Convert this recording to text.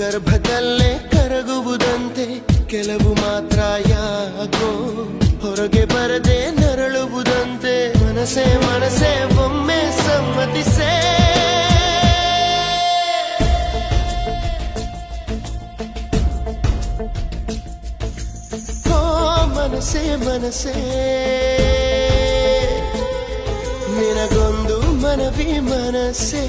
ಗರ್ಭದಲ್ಲೇ ಕರಗುವುದಂತೆ ಕೆಲವು ಮಾತ್ರ ಯಾಕೋ ಹೊರಗೆ ಬರದೆ ನರಳುವುದಂತೆ ಮನಸೇ ಮನಸೇ ಒಮ್ಮೆ ಸಮ್ಮತಿಸೇ ಮನಸೇ ಮನಸೇ ನಿನಗೊಂದು ಮನವಿ ಮನಸೇ